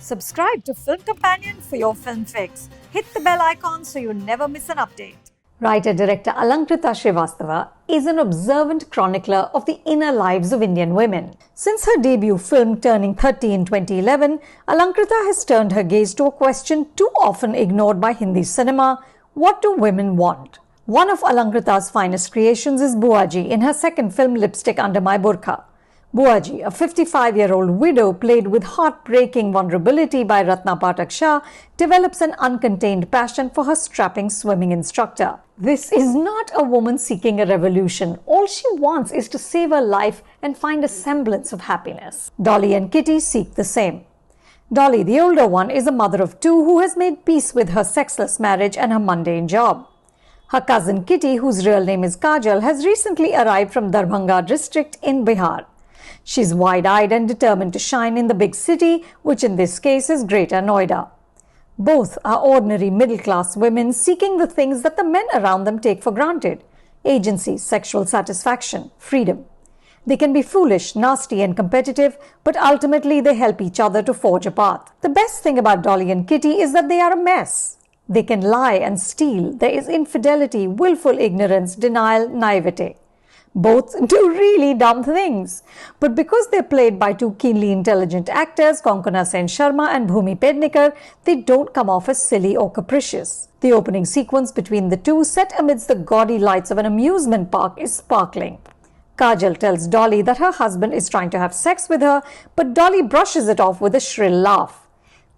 Subscribe to Film Companion for your film fix. Hit the bell icon so you never miss an update. Writer-director Alankrita Srivastava is an observant chronicler of the inner lives of Indian women. Since her debut film Turning 30 in 2011, Alankrita has turned her gaze to a question too often ignored by Hindi cinema: what do women want? One of Alankrita's finest creations is Buaji in her second film Lipstick Under My Burqa. Buaji, a 55-year-old widow played with heartbreaking vulnerability by Ratna Pathak Shah, develops an uncontained passion for her strapping swimming instructor. This is not a woman seeking a revolution. All she wants is to save her life and find a semblance of happiness. Dolly and Kitty seek the same. Dolly, the older one, is a mother of two who has made peace with her sexless marriage and her mundane job. Her cousin Kitty, whose real name is Kajal, has recently arrived from Darbhanga district in Bihar. She's wide-eyed and determined to shine in the big city, which in this case is Greater Noida. Both are ordinary middle-class women seeking the things that the men around them take for granted: agency, sexual satisfaction, freedom. They can be foolish, nasty and competitive, but ultimately they help each other to forge a path. The best thing about Dolly and Kitty is that they are a mess. They can lie and steal. There is infidelity, willful ignorance, denial, naivete. Both do really dumb things. But because they're played by two keenly intelligent actors, Konkona Sensharma and Bhumi Pednekar, they don't come off as silly or capricious. The opening sequence between the two, set amidst the gaudy lights of an amusement park, is sparkling. Kajal tells Dolly that her husband is trying to have sex with her, but Dolly brushes it off with a shrill laugh.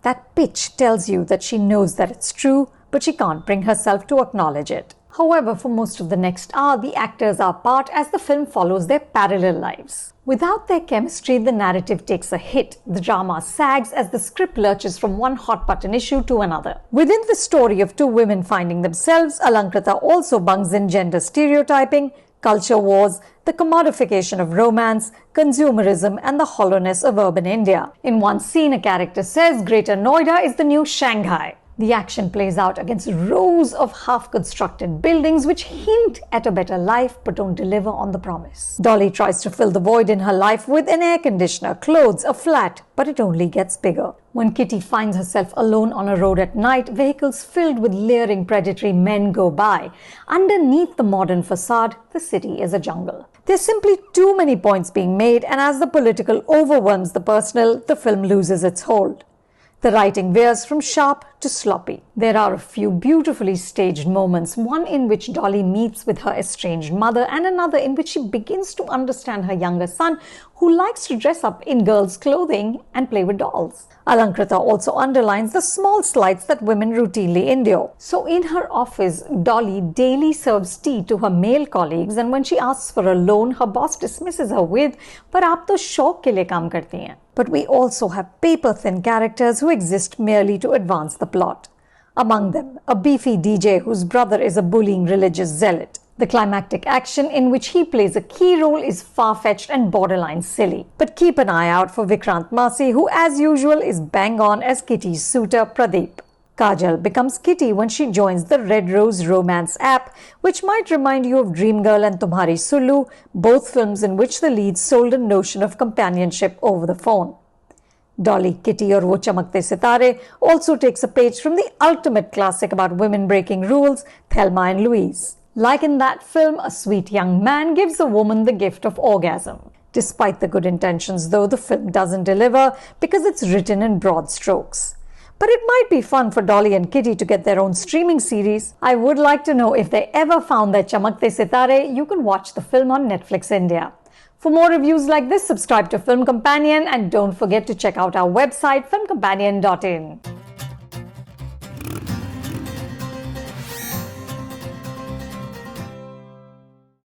That pitch tells you that she knows that it's true, but she can't bring herself to acknowledge it. However, for most of the next hour, the actors are apart as the film follows their parallel lives. Without their chemistry, the narrative takes a hit. The drama sags as the script lurches from one hot-button issue to another. Within the story of two women finding themselves, Alankrita also bungs in gender stereotyping, culture wars, the commodification of romance, consumerism, and the hollowness of urban India. In one scene, a character says Greater Noida is the new Shanghai. The action plays out against rows of half-constructed buildings which hint at a better life but don't deliver on the promise. Dolly tries to fill the void in her life with an air conditioner, clothes, a flat, but it only gets bigger. When Kitty finds herself alone on a road at night, vehicles filled with leering predatory men go by. Underneath the modern facade, the city is a jungle. There's simply too many points being made, and as the political overwhelms the personal, the film loses its hold. The writing veers from sharp to sloppy. There are a few beautifully staged moments, one in which Dolly meets with her estranged mother and another in which she begins to understand her younger son, who likes to dress up in girls' clothing and play with dolls. Alankrita also underlines the small slights that women routinely endure. So in her office, Dolly daily serves tea to her male colleagues, and when she asks for a loan, her boss dismisses her with, "Par aap to shauk ke liye kaam karti hain." But we also have paper-thin characters who exist merely to advance the plot. Among them, a beefy DJ whose brother is a bullying religious zealot. The climactic action in which he plays a key role is far-fetched and borderline silly. But keep an eye out for Vikrant Masi, who as usual is bang on as Kitty's suitor Pradeep. Kajal becomes Kitty when she joins the Red Rose romance app, which might remind you of Dream Girl and Tumhari Sulu, both films in which the leads sold a notion of companionship over the phone. Dolly, Kitty or Woh Chamakte Sitare also takes a page from the ultimate classic about women breaking rules, Thelma and Louise. Like in that film, a sweet young man gives a woman the gift of orgasm. Despite the good intentions, though, the film doesn't deliver because it's written in broad strokes. But it might be fun for Dolly and Kitty to get their own streaming series. I would like to know if they ever found their Chamakte Sitare. You can watch the film on Netflix India. For more reviews like this, subscribe to Film Companion and don't forget to check out our website filmcompanion.in.